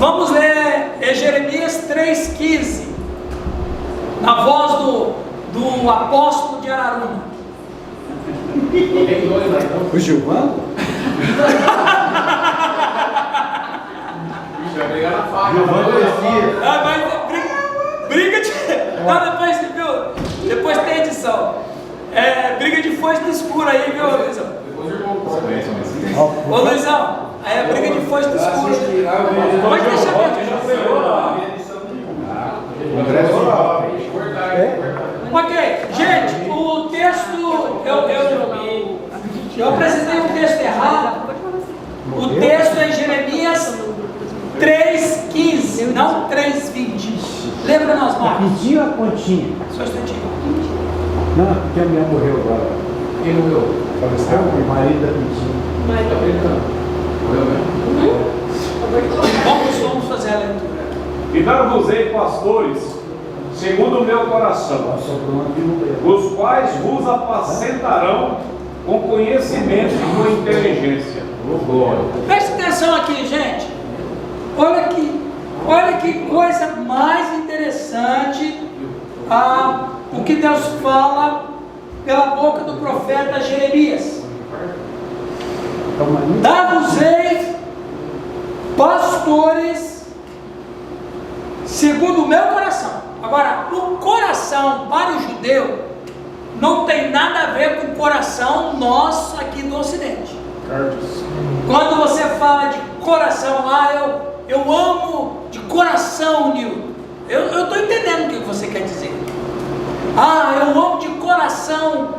Vamos ler Jeremias 3,15, na voz do apóstolo de Araruna. O Gilvão? Gilvão conhecia. Briga de... Não, depois tem edição. Briga de foice no escuro aí, viu, Luizão? Ô, Luizão, aí é briga de foice no escuro. Pode deixar Ok, gente, o texto, eu apresentei um texto errado. O texto é Jeremias 3,15, não 3,20. Lembra nós, Marcos? Pintinho ou pontinho? Só um instantinho. Não, porque a minha morreu agora. Quem morreu? Faleceu? O marido da Pintinho. Tá brincando? Morreu mesmo? Vamos fazer a leitura. E dar-vos-ei pastores, segundo o meu coração, os quais vos apacentarão com conhecimento e com inteligência. Preste atenção aqui, gente. Olha que coisa mais interessante, o que Deus fala pela boca do profeta Jeremias. Dar-vos-ei pastores segundo o meu coração. Agora, o coração para o judeu não tem nada a ver com o coração nosso aqui do Ocidente. Quando você fala de coração, eu amo de coração, Nilton. Eu estou entendendo o que você quer dizer. Eu amo de coração,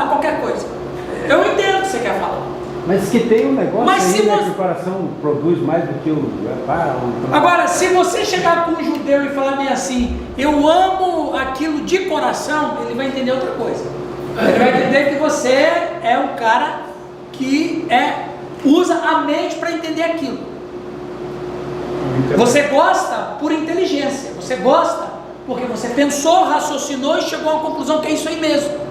qualquer coisa. Eu entendo o que você quer falar. Mas que tem um negócio Mas aí, se que o coração produz mais do que o... Agora, se você chegar com um judeu e falar bem assim, eu amo aquilo de coração, ele vai entender outra coisa. Ele vai entender que você é um cara que usa a mente para entender aquilo. Você gosta por inteligência, você gosta porque você pensou, raciocinou e chegou a uma conclusão que é isso aí mesmo.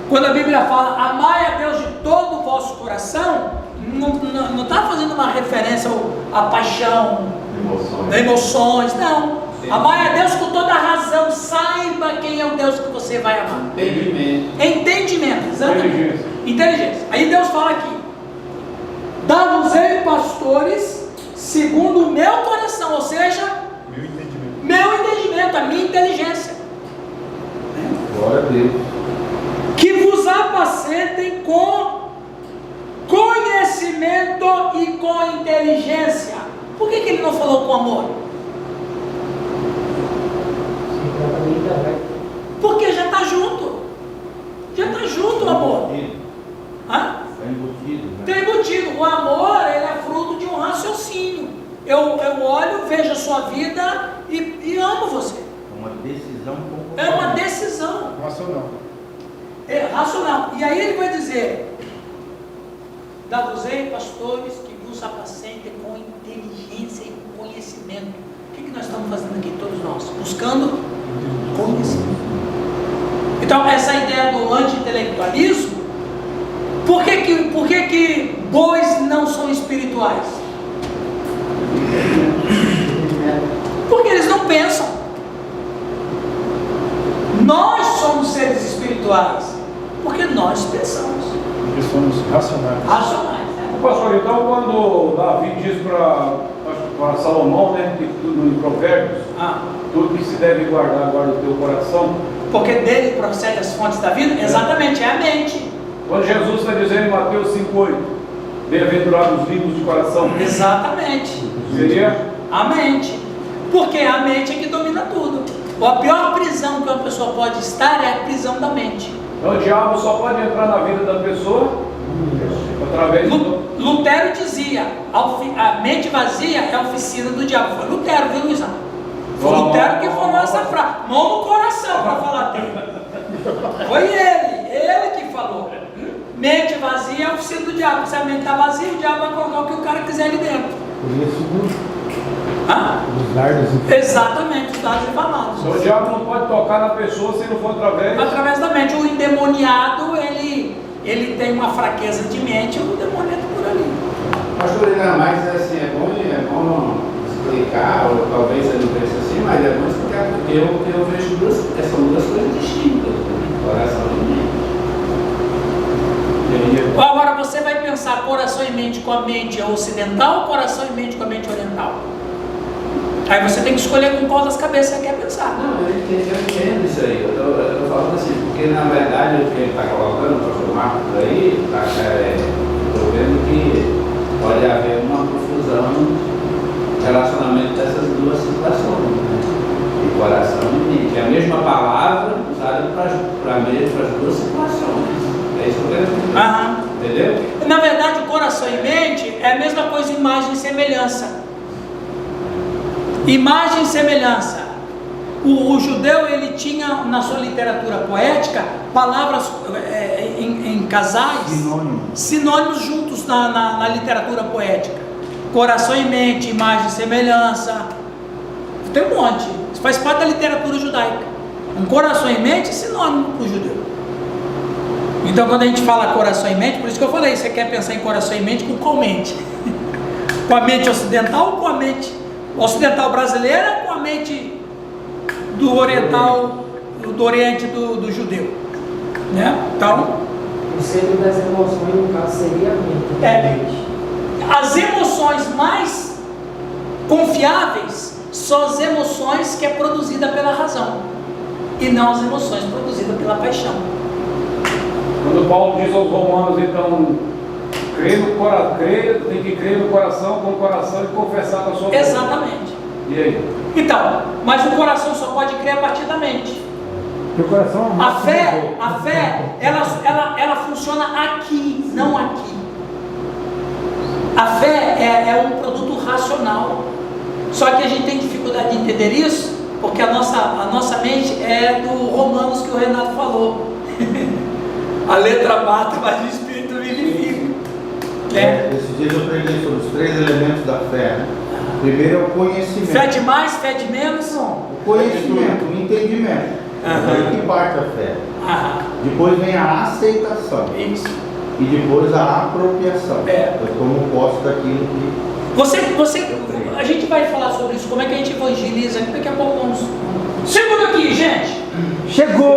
Quando a Bíblia fala, amai a Deus de todo o vosso coração, não está fazendo uma referência à paixão, emoções, não. Amai a Deus com toda a razão, saiba quem é o Deus que você vai amar. Entendimento, exatamente. Inteligência. Aí Deus fala aqui, dá-vos-ei pastores segundo o meu coração, ou seja, meu entendimento, a minha inteligência. Glória a Deus. Que vos apacentem com conhecimento e com inteligência. Por que ele não falou com amor? Porque já está junto. Já está junto o amor. Está embutido. O amor ele é fruto de um raciocínio. Eu olho, vejo a sua vida e amo você. É uma decisão. Racional. É racional. E aí ele vai dizer, dá-vos-ei pastores que vos apacentem com inteligência e conhecimento. O que nós estamos fazendo aqui, todos nós? Buscando conhecimento. Então essa ideia do anti-intelectualismo, por que bois não são espirituais? Porque eles não pensam. Nós somos seres espirituais porque nós pensamos. Porque somos racionais. Racionais, né? Pastor, então quando Davi diz para Salomão, né, que tudo em Provérbios, tudo que se deve guardar, guarda o teu coração. Porque dele procede as fontes da vida? Exatamente, é a mente. Quando Jesus está dizendo em Mateus 5,8, bem-aventurados os limpos de coração. Exatamente. Seria? A mente. Porque a mente é que domina tudo. A pior prisão que uma pessoa pode estar é a prisão da mente. Então o diabo só pode entrar na vida da pessoa através do... Lutero dizia, a mente vazia é a oficina do diabo. Foi Lutero, viu, Luizão? Foi Lutero que falou essa frase. Mão no coração para falar dele. Foi ele que falou. Mente vazia é a oficina do diabo. Se a mente está vazia, o diabo vai colocar o que o cara quiser ali dentro. Por isso, os dardos. Exatamente, os dardos inflamados. Então o diabo não pode tocar na pessoa se não for através da mente. O endemoniado, ele tem uma fraqueza de mente, o demônio entra por ali. Pastor, ainda mais assim, é bom explicar mas é muito porque eu vejo são duas coisas distintas, coração e mente. Agora você vai pensar coração e mente com a mente ocidental ou coração e mente com a mente oriental? Aí você tem que escolher com qual das cabeças você quer pensar. Não, eu entendo isso aí. Eu tô falando assim, porque na verdade o que ele está colocando, o pastor Marcos aí, estou vendo que pode haver uma confusão no relacionamento dessas duas situações, né? De coração e mente. É a mesma palavra usada para as duas situações. É isso que eu quero dizer. Entendeu? Na verdade, o coração e mente é a mesma coisa, imagem e semelhança. Imagem e semelhança. O judeu, ele tinha na sua literatura poética palavras em casais, sinônimos juntos na literatura poética. Coração e mente, imagem e semelhança. Tem um monte. Isso faz parte da literatura judaica. Um coração e mente é sinônimo para o judeu. Então, quando a gente fala coração e mente, por isso que eu falei, você quer pensar em coração e mente com qual mente? Com a mente ocidental ou com a mente ocidental brasileira ou com a mente do oriental, do oriente do judeu? Né? Então, o centro das emoções, no caso, seria a mente. As emoções mais confiáveis são as emoções que é produzida pela razão e não as emoções produzidas pela paixão. Quando Paulo diz aos romanos, então, tem que crer no coração, com o coração e confessar com a sua boca. Exatamente. E aí? Então, mas o coração só pode crer a partir da mente. O coração A fé, ela funciona aqui, não aqui. A fé é um produto racional. Só que a gente tem dificuldade de entender isso, porque a nossa mente é do Romanos que o Renato falou. A letra mata, mas o espírito vivifica. Esses dias eu aprendi sobre os 3 elementos da fé. Primeiro é o conhecimento. Fé de mais, fé de menos? Não, o conhecimento, o entendimento. É que parte a fé. Depois vem a aceitação. Isso. E depois a apropriação. Eu tomo posse daquilo que... A gente vai falar sobre isso, como é que a gente evangeliza, daqui a pouco vamos... Segura aqui, gente! Chegou!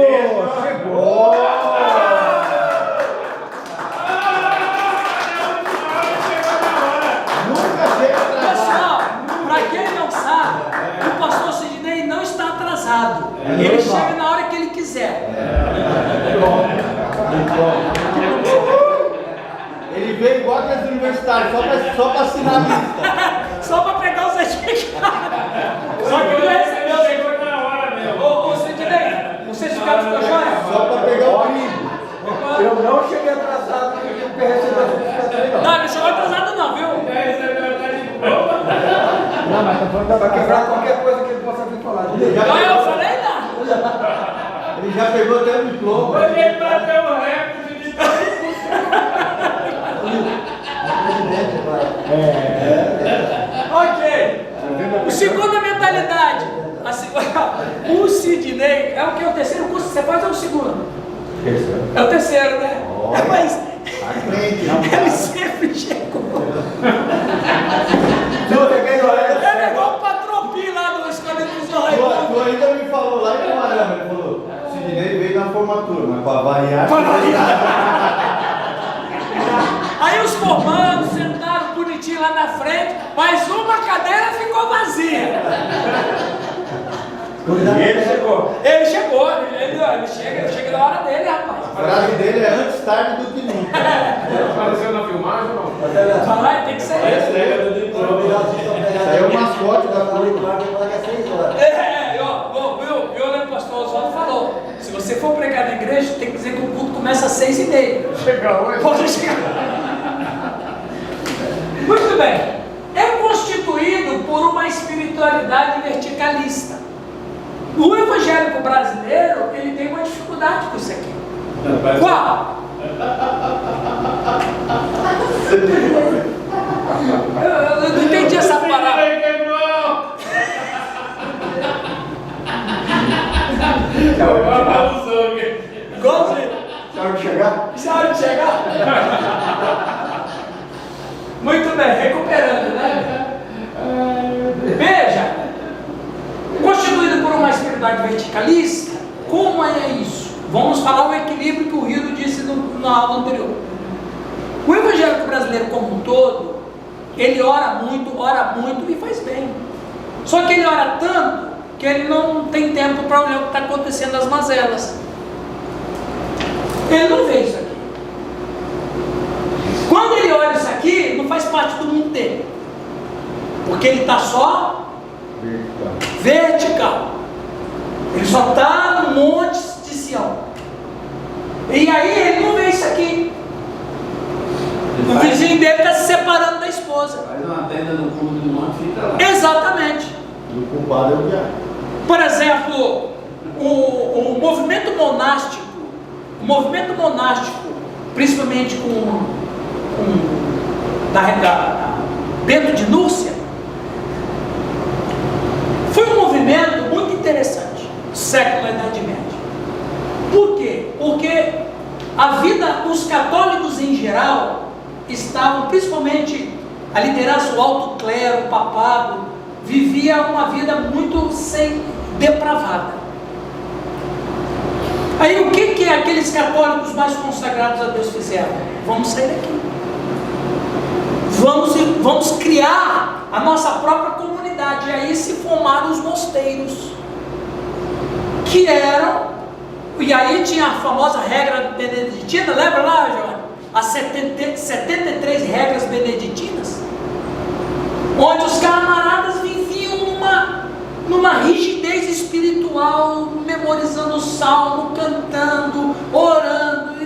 Pessoal, para quem não sabe, o pastor Sidney não está atrasado. Ele chega na hora que ele quiser. Ele veio igual aqueles universitários, só para assinar a lista. Só para pegar o certificado. Só que ele recebeu. Chegou na hora mesmo. Ô Sidney, o certificado ficou jóia? Só para pegar o brinde. Eu não cheguei atrasado porque recebi a certificação. Não, ele chegou atrasado não, viu? Não, mas tá falando para quebrar qualquer coisa que ele possa vir falar. Não, eu falei nada. Ele já pegou até o diploma. Hoje ele bateu o recorde de Ok. O segunda mentalidade. O Sidney é o que? O terceiro curso que você faz ou o segundo? É o terceiro, né? Mas ele sempre chegou. Ele é igual o Patropi lá do Escola dos Raimundos. Tu ainda me falou lá em Marama, ele falou, Sidney veio na formatura, mas para variar. Aí os formandos sentaram bonitinho lá na frente, mas uma cadeira ficou vazia. Ele chegou. Ele chegou, ele chega na hora dele, rapaz. A frase dele é antes tarde do que nunca. Apareceu na filmagem ou não? Vai, tem que ser esse. Aí é o mascote da turma. Viu, o pastor Oswaldo falou, se você for pregar na igreja, tem que dizer que o culto começa às 6h30. Chega hoje. Pode chegar. Muito bem. É constituído por uma espiritualidade verticalista. O evangélico brasileiro, ele tem uma dificuldade com isso aqui. Qual? Eu não entendi essa parada. Igualzinho. Sabe de chegar? Muito bem, recuperando, né? Veja, constituído mentalidade verticalista? Como é isso? Vamos falar o equilíbrio que o Rio disse na aula anterior. O evangélico brasileiro como um todo, ele ora muito e faz bem. Só que ele ora tanto que ele não tem tempo para olhar o que está acontecendo nas mazelas. Ele não vê isso aqui. Quando ele olha isso aqui, não faz parte do mundo dele. Porque ele está só vertical. Ele só está no monte de Sião. E aí ele não vê isso aqui. O vizinho dele está se separando da esposa. Faz uma tenda no fundo do monte e fica lá. Exatamente. E o culpado é o diabo. Por exemplo, o movimento monástico, principalmente com Bento de Núrcia, foi um movimento muito interessante, século da Idade Média. Por quê? Porque os católicos em geral estavam, principalmente a liderança, o alto clero, o papado, vivia uma vida muito depravada. Aí o que aqueles católicos mais consagrados a Deus fizeram? Vamos sair daqui. Vamos criar a nossa própria comunidade. E aí se formaram os mosteiros, que eram, e aí tinha a famosa regra beneditina, lembra lá, João? As 73 regras beneditinas, onde os camaradas viviam numa rigidez espiritual, memorizando o salmo, cantando, orando.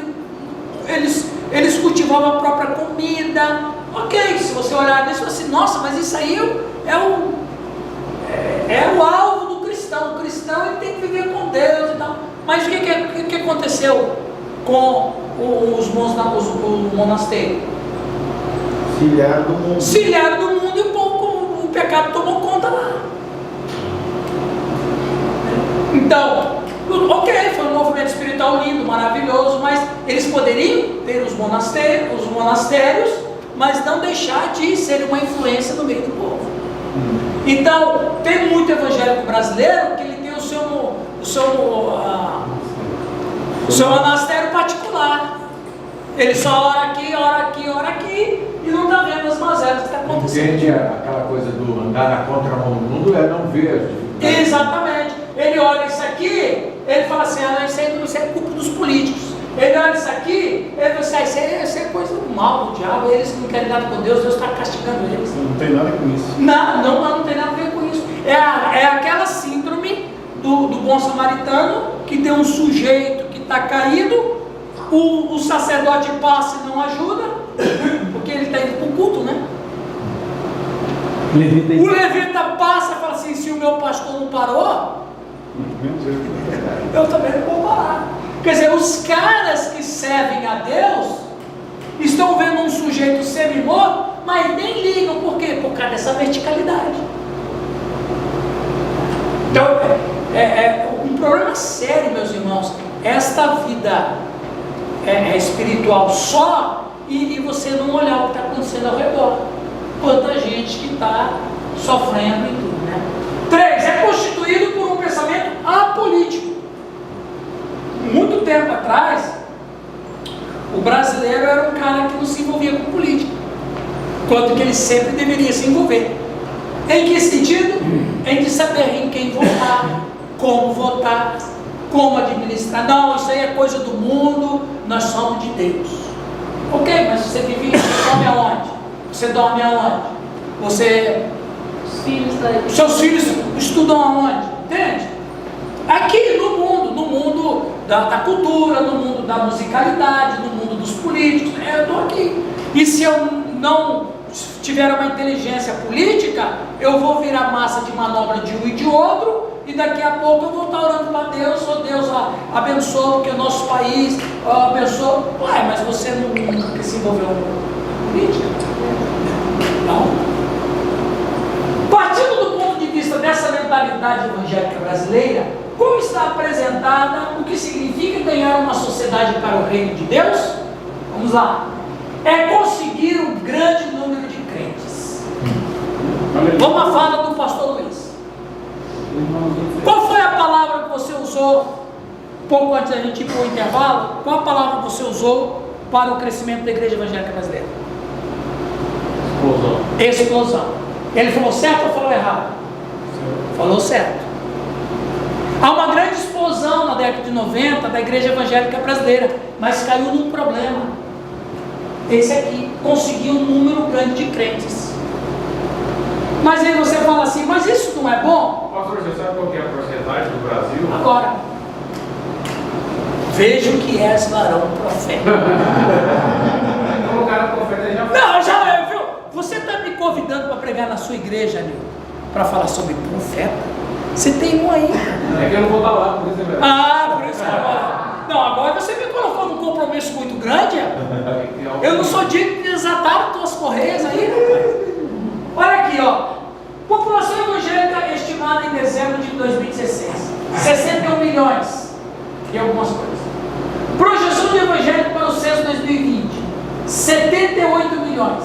Eles cultivavam a própria comida. Ok, se você olhar nisso, você assim, nossa, mas isso aí é o alvo do cristão. O cristão ele tem que viver com Deus e tal. Mas o que aconteceu com os monastérios? Cilharam do mundo e o pecado tomou conta lá. Então, ok, foi um movimento espiritual lindo, maravilhoso, mas eles poderiam ter os monastérios, mas não deixar de ser uma influência no meio do povo. Então, tem muito evangélico brasileiro que ele tem o seu monastério particular. Ele só ora aqui e não está vendo as mazelas que está acontecendo. Entende aquela coisa do andar na contramão do mundo é não ver as dificuldades. Exatamente. Ele olha isso aqui, ele fala assim, isso é culpa dos políticos. Ele olha isso aqui, ele fala assim, isso é coisa do mal, do diabo, eles não querem nada com Deus está castigando eles. Não tem nada com isso. Não tem nada a ver com isso. É aquela síndrome do bom samaritano, que tem um sujeito que está caído, o sacerdote passa e não ajuda, porque ele está indo para o culto, né? O levita passa e fala assim, se o meu pastor não parou, eu também não vou parar. Quer dizer, os caras que servem a Deus estão vendo um sujeito semi-morto, mas nem ligam. Por quê? Por causa dessa verticalidade. Então, é um problema sério, meus irmãos, esta vida espiritual só e você não olhar o que está acontecendo ao redor. Quanta gente que está sofrendo e tudo, né? 3. É constituído por um pensamento apolítico. Muito tempo atrás, o brasileiro era um cara que não se envolvia com política, quanto que ele sempre deveria se envolver. Em que sentido? Em de saber em quem votar, como administrar. Não, isso aí é coisa do mundo, nós somos de Deus. Ok, mas você vive, você dorme aonde? Você dorme aonde? Seus filhos estudam aonde? Entende? Aqui no mundo da cultura, no mundo da musicalidade, no mundo dos políticos, eu estou aqui. E se eu não tiver uma inteligência política, eu vou virar massa de manobra de um e de outro, e daqui a pouco eu vou estar orando para Deus, Deus abençoa, porque o nosso país abençoa. Ué, mas você nunca se envolveu com política? Não. Partindo do ponto de vista dessa mentalidade evangélica brasileira, como está apresentada o que significa ganhar uma sociedade para o reino de Deus? Vamos lá. É conseguir um grande número de crentes. Vamos à fala do pastor Luiz. Qual foi a palavra usou, pouco antes da gente ir para o intervalo, qual a palavra você usou para o crescimento da igreja evangélica brasileira? Explosão. Ele falou certo ou falou errado? Falou certo. Há uma grande explosão na década de 90 da igreja evangélica brasileira, mas caiu num problema. Esse aqui conseguiu um número grande de crentes. Mas aí você fala assim, mas isso não é bom? Pastor, você sabe qual que é a porcentagem do Brasil? Agora, vejo que és varão profeta. Colocaram o profeta já. Não, já viu? Você está me convidando para pregar na sua igreja, Nil, para falar sobre profeta? Você tem um aí. É que eu não vou estar lá, por isso é verdade. Ah, por isso que agora. Não, agora você me colocou num compromisso muito grande. Eu não sou digno de desatar tuas correias aí, rapaz. Olha aqui, ó. População evangélica estimada em dezembro de 2016. 61 milhões e algumas coisas. Projeção de evangélico para o censo 2020. 78 milhões.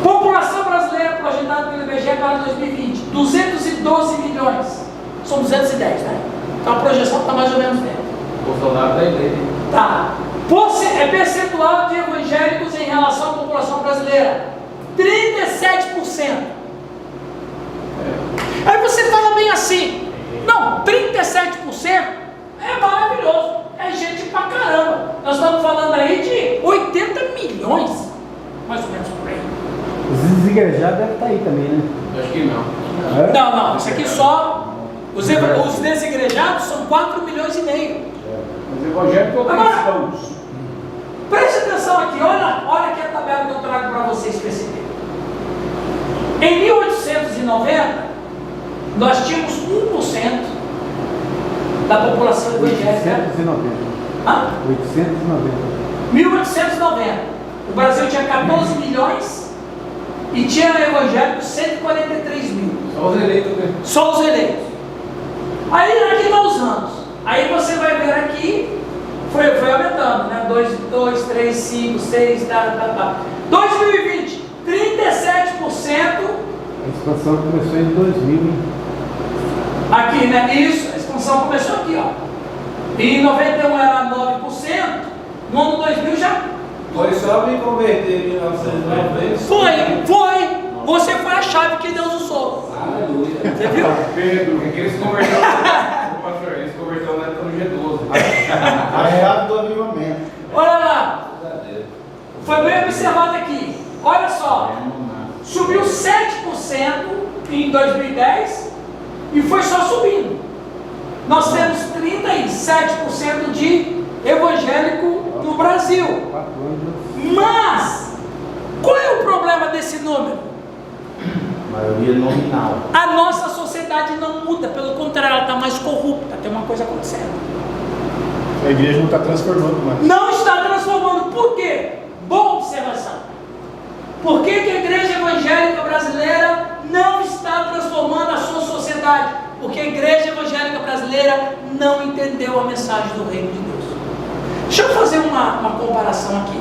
População brasileira projetada pelo IBGE para 2020. 212 milhões. São 210, né? Então a projeção está mais ou menos dentro. Bolsonaro da igreja. Tá. É percentual de evangélicos em relação à população brasileira. 37%. Aí você fala bem assim, não, 37% é maravilhoso, é gente pra caramba. Nós estamos falando aí de 80 milhões, mais ou menos por aí. Os desigrejados devem estar aí também, né? Acho que não. Não, isso aqui só, os desigrejados são 4 milhões e meio. Os evangélicos ou cristãos? Preste atenção aqui, olha aqui a tabela que eu trago para vocês perceberem. Em 1890, nós tínhamos 1% da população evangélica. 890. Hã? 890. 1890. O Brasil tinha 14 milhões e tinha evangélicos 143 mil. Só os eleitos, né? Só os eleitos. Aí aqui estão os anos. Aí você vai ver aqui, foi aumentando, né? 2, 3, 5, 6, tá. 2020, 37%. A expansão começou em 2000, hein? Aqui, né? Isso, a expansão começou aqui, ó. Em 91 era 9%, no ano 2000 já. Foi só me converter em 1990. Foi. Você foi a chave que Deus usou. Aleluia. Você viu? Pedro, que eles se converteram. Pastor, eles se converteram na época do G12. Arreado do avivamento. Olha lá. Foi bem observado aqui. Olha só. Subiu 7% em 2010 e foi só subindo. Nós temos 37% de evangélico no Brasil. Mas, qual é o problema desse número? Maioria nominal. A nossa sociedade não muda, pelo contrário, ela está mais corrupta, tem uma coisa acontecendo. A igreja não está transformando mais. Não está transformando, por quê? Boa observação. Por que que a igreja evangélica brasileira não está transformando a sua sociedade? Porque a igreja evangélica brasileira não entendeu a mensagem do reino de Deus. Deixa eu fazer uma comparação aqui.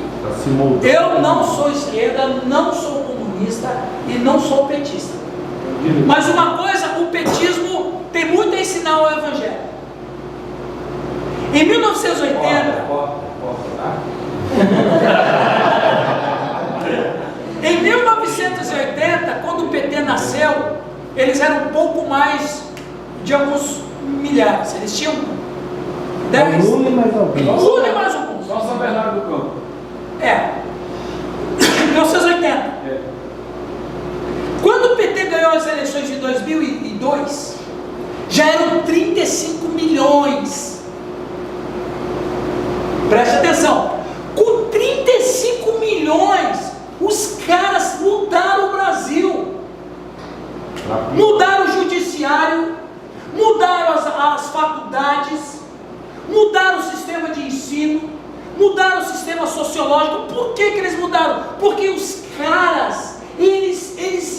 Eu não sou esquerda, não sou comunista e não sou petista. Mas uma coisa, o petismo tem muito a ensinar ao evangelho. Em 1980... Em 1980, quando o PT nasceu, eles eram um pouco mais de alguns milhares. Eles tinham 10. Lula e mais alguns. Lula e mais alguns. Só São Bernardo do Campo. 1980. Quando o PT ganhou as eleições em 2002, já eram 35 milhões. Preste atenção. Com 35 milhões, os caras mudaram o Brasil. Mudaram o judiciário, mudaram as faculdades, mudaram o sistema de ensino, mudaram o sistema sociológico. Por que eles mudaram? Porque os caras, eles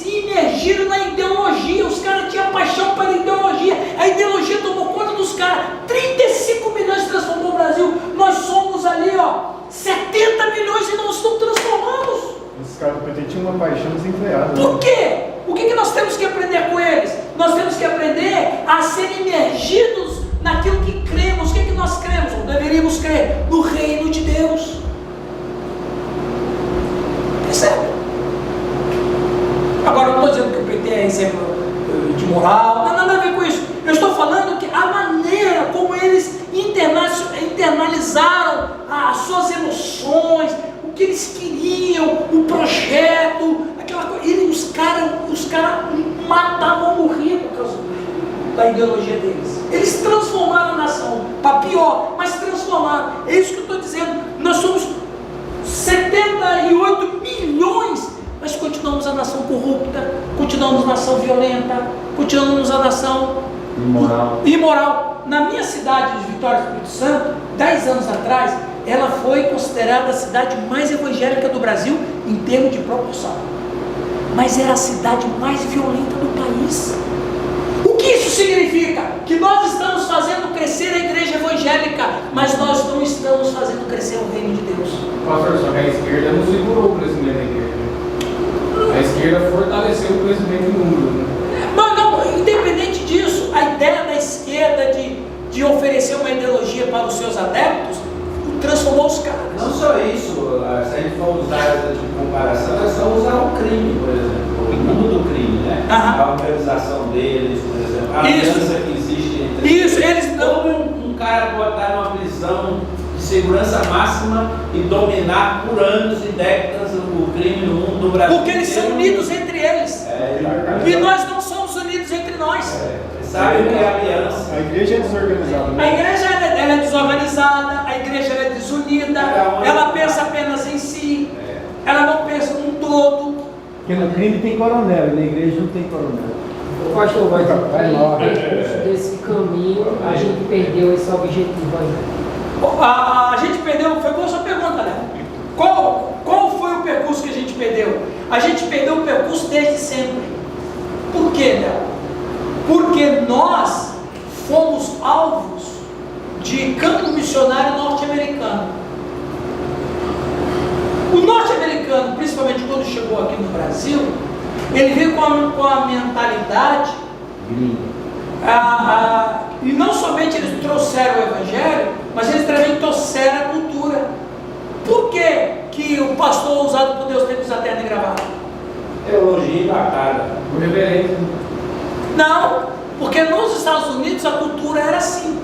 imergiram na ideologia. Os caras tinham paixão pela ideologia. A ideologia tomou conta dos caras. 35 milhões transformou o Brasil. Nós somos ali, 70 milhões e não estamos transformados. Os caras do PT tinham uma paixão desenfreada. Por quê? O que nós temos que aprender com eles? Nós temos que aprender a ser imergidos deveríamos crer no reino de Deus. Percebe? Agora, eu não estou dizendo que o PT é exemplo de moral, não tem nada a ver com isso. Eu estou falando que a maneira como eles internalizaram as suas emoções, o que eles queriam, o projeto, aquela coisa. Os caras matavam, morriam por causa da ideologia deles. Eles transformaram a nação para pior, mas transformaram. É isso que eu estou dizendo. Nós somos 78 milhões, mas continuamos a nação corrupta, continuamos a nação violenta, continuamos a nação imoral. Na minha cidade de Vitória do Espírito Santo, 10 anos atrás, ela foi considerada a cidade mais evangélica do Brasil em termos de proporção, mas era a cidade mais violenta do país. O que isso significa? Que nós estamos fazendo crescer a igreja evangélica, mas nós não estamos fazendo crescer o reino de Deus. Pastor, só que a esquerda não segurou o crescimento da igreja. A esquerda fortaleceu o crescimento em número, né? Mas não, independente disso, a ideia da esquerda de oferecer uma ideologia para os seus adeptos transformou os caras. Não só isso, se a gente for usar de comparação, é só usar o crime, por exemplo, o mundo do crime, né? A organização deles, por exemplo, a aliança que existe entre eles não. Como um cara pode estar numa prisão de segurança máxima e dominar por anos e décadas o crime no mundo do Brasil? Porque eles são unidos entre eles. E nós não somos unidos entre nós. Sabe o que é aliança? A igreja é desorganizada, né? A igreja ela é desorganizada, a igreja ela é desunida, ela pensa apenas em si, ela não pensa num todo. Porque no crime tem coronel, e na igreja não tem coronel. O pastor vai desse caminho, a gente perdeu esse objetivo aí. A gente perdeu, foi boa a sua pergunta, né? Qual foi o percurso que a gente perdeu? A gente perdeu o percurso desde sempre. Por quê, Léo? Porque nós fomos alvos de campo missionário norte-americano. O norte-americano, principalmente quando chegou aqui no Brasil, ele veio com a mentalidade, e não somente eles trouxeram o evangelho, mas eles também trouxeram a cultura. Por que o pastor usado por Deus tem que usar terno e gravata? Teologia embarcada. Por reverência. Não, porque nos Estados Unidos a cultura era assim.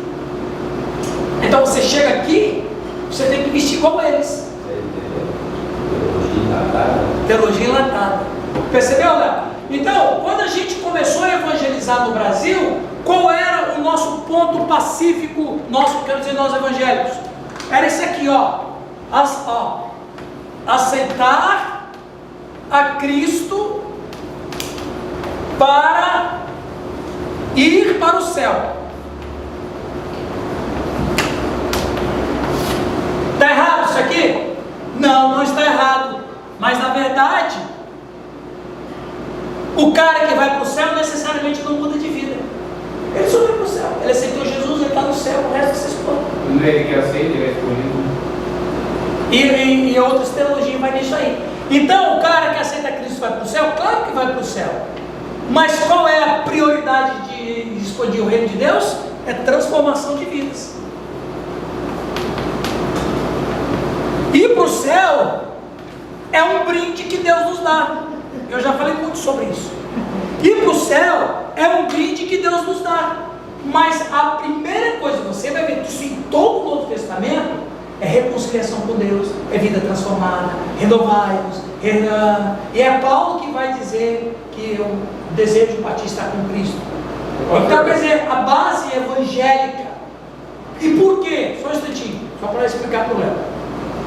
Então você chega aqui, você tem que vestir igual eles. Teologia enlatada. Percebeu, Léo? Então, quando a gente começou a evangelizar no Brasil, qual era o nosso ponto pacífico, quero dizer, nós evangélicos? Era esse aqui, aceitar a Cristo para ir para o céu. Está errado isso aqui? Não, não está errado. Mas na verdade, o cara que vai para o céu necessariamente não muda de vida. Ele só vai para o céu. Ele aceitou Jesus, ele está no céu, o resto você explode. Não é ele que aceita, ele é escolhido. E outras teologias vai nisso aí. Então, o cara que aceita Cristo vai para o céu? Claro que vai para o céu. Mas qual é a prioridade de expandir o reino de Deus? É transformação de vidas. Ir para o céu é um brinde que Deus nos dá. Eu já falei muito sobre isso. Ir para o céu é um brinde que Deus nos dá. Mas a primeira coisa, você vai ver isso em todo o Novo Testamento, é reconciliação com Deus, é vida transformada, renovai-nos, e é Paulo que vai dizer que o desejo de batismo está com Cristo. Então, quer dizer, a base evangélica. E por quê? Só um instantinho, só para explicar para o Léo.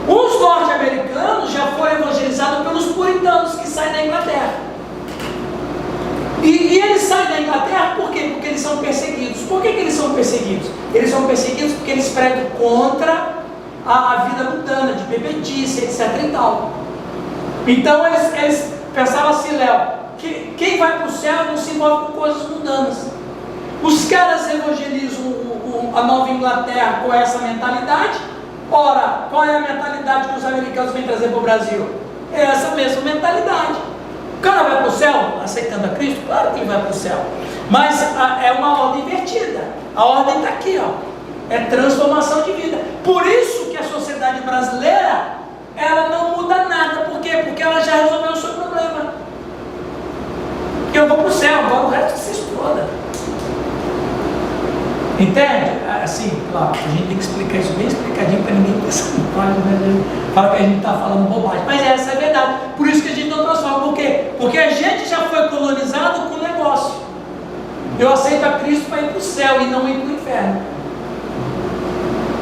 Os norte-americanos já foram evangelizados pelos puritanos que saem da Inglaterra. E eles saem da Inglaterra por quê? Porque eles são perseguidos. Por que eles são perseguidos? Eles são perseguidos porque eles pregam contra a vida mundana, de bebedice, etc e tal. Então eles pensavam assim, Léo, que quem vai para o céu não se envolve com coisas mundanas. Os caras evangelizam a Nova Inglaterra com essa mentalidade. Ora, qual é a mentalidade que os americanos vêm trazer para o Brasil? É essa mesma mentalidade. O cara vai para o céu aceitando a Cristo? Claro que ele vai para o céu. Mas é uma ordem invertida. A ordem está aqui, é transformação de vida. Por isso que a sociedade brasileira, ela não muda nada. Por quê? Porque ela já resolveu o seu problema. Eu vou para o céu, agora o resto se exploda. Entende? Assim, claro, a gente tem que explicar isso bem explicadinho para ninguém pensar no página, né? Fala que a gente está falando bobagem. Mas essa é a verdade. Por isso que a gente não transforma. Por quê? Porque a gente já foi colonizado com o negócio. Eu aceito a Cristo para ir para o céu e não ir para o inferno.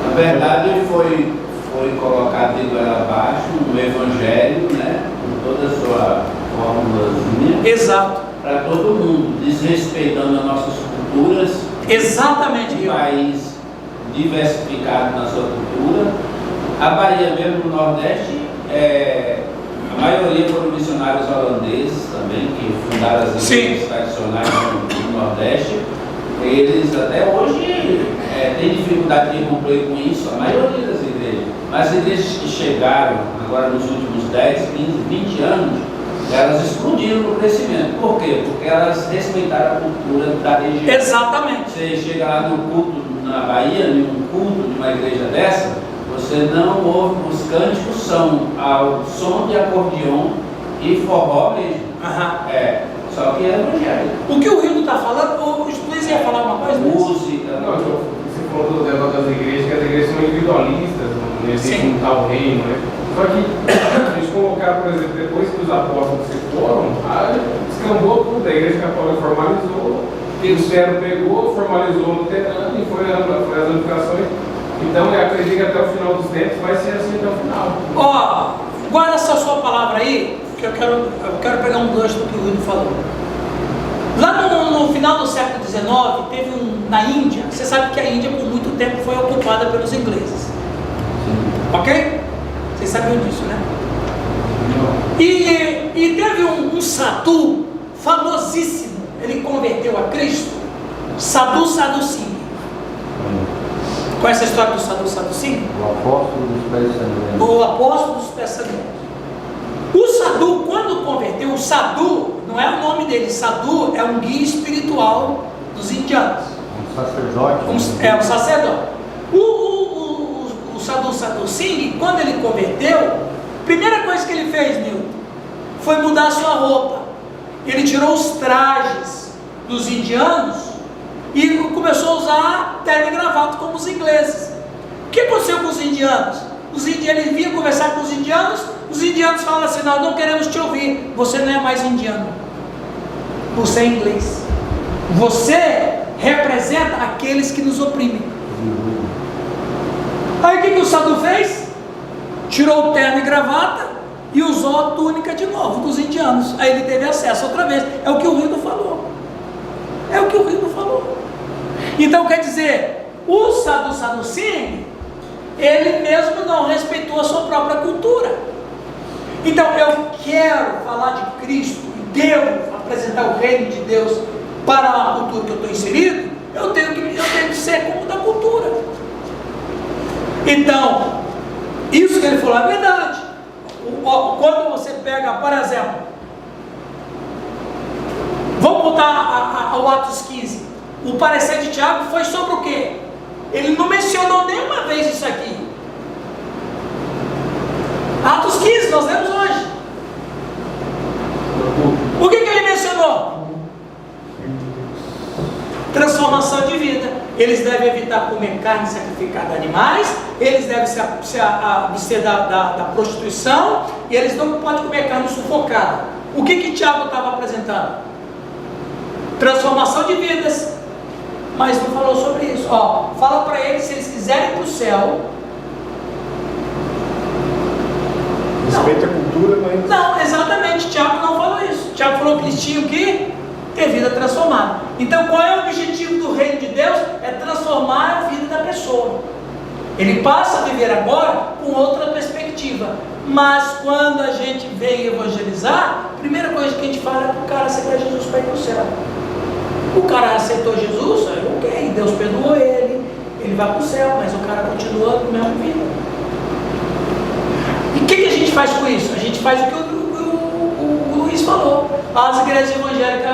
Na verdade, foi colocado de goela abaixo no Evangelho, né? Com toda a sua fórmulazinha. Exato. Para todo mundo, desrespeitando as nossas culturas. Exatamente. Um país diversificado na sua cultura. A Bahia mesmo, no Nordeste, a maioria foram missionários holandeses também, que fundaram as igrejas tradicionais no Nordeste. Eles até hoje têm dificuldade de romper com isso, a maioria das igrejas. Mas as igrejas que chegaram agora nos últimos 10, 15, 20 anos, elas explodiram no crescimento. Por quê? Porque elas respeitaram a cultura da região. Exatamente. Você chega lá no culto na Bahia, em um culto de uma igreja dessa, você não ouve, os cânticos são ao som de acordeon e forró mesmo. Só que é evangelho. O que o Rio está falando, o Luiz ia falar uma coisa? Música. Não, você falou do negócio das igrejas, que as igrejas são individualistas, não existe um tal reino, né? Só que a gente colocar, por exemplo, depois que os apóstolos se foram, descambou tudo, a igreja católica formalizou, o Lutero pegou, formalizou o luterano e foi as ramificações. Então eu acredito que até o final dos tempos vai ser assim até o final. Ó, guarda essa sua palavra aí, que eu quero pegar um gancho do que o Rui falou. Lá no final do século XIX, teve na Índia, você sabe que a Índia por muito tempo foi ocupada pelos ingleses. Ok? Vocês sabiam disso, né? E teve um sadhu famosíssimo, ele converteu a Cristo, Sadhu Singh. Conhece a história do Sadhu Singh? O apóstolo dos pés sangrentos. O apóstolo dos pés sangrentos. O sadhu, quando converteu, o sadhu, não é o nome dele, sadhu é um guia espiritual dos indianos. Um sacerdote. Um sacerdote. O Sadhu Singh, quando ele converteu, a primeira coisa que ele fez, Nilton, foi mudar a sua roupa. Ele tirou os trajes dos indianos e começou a usar terno e gravata como os ingleses. O que aconteceu com os indianos? Ele vinha conversar com os indianos falavam assim: nós não queremos te ouvir, você não é mais indiano, você é inglês, você representa aqueles que nos oprimem. Aí o que o sadhu fez? Tirou o terno e gravata e usou a túnica de novo dos indianos. Aí ele teve acesso outra vez. É o que o Rindo falou. Então quer dizer, o Sadhu Singh, ele mesmo não respeitou a sua própria cultura. Então eu quero falar de Cristo e devo apresentar o reino de Deus para a cultura que eu estou inserido. Eu tenho que ser como da cultura. Então, isso que ele falou é verdade. Quando você pega, por exemplo, vamos voltar ao Atos 15. O parecer de Tiago foi sobre o quê? Ele não mencionou nenhuma vez isso aqui. Atos 15, nós lemos hoje. O que ele mencionou? Transformação de vida. Eles devem evitar comer carne sacrificada a animais, eles devem se abster da prostituição, e eles não podem comer carne sufocada. O que Tiago estava apresentando? Transformação de vidas. Mas não falou sobre isso. Fala para eles, se eles quiserem ir para o céu. Respeita a cultura, mas... Não, exatamente, Tiago não falou isso. Tiago falou que eles tinham que ter vida transformada. Então qual é o objetivo do reino de Deus? É transformar a vida da pessoa. Ele passa a viver agora com outra perspectiva. Mas quando a gente vem evangelizar, a primeira coisa que a gente fala é para o cara aceitar Jesus para ir para o céu. O cara aceitou Jesus, ok, Deus perdoou ele vai para o céu, mas o cara continua no mesmo vida. E o que a gente faz com isso? A gente faz o que o Luiz falou. As igrejas evangélicas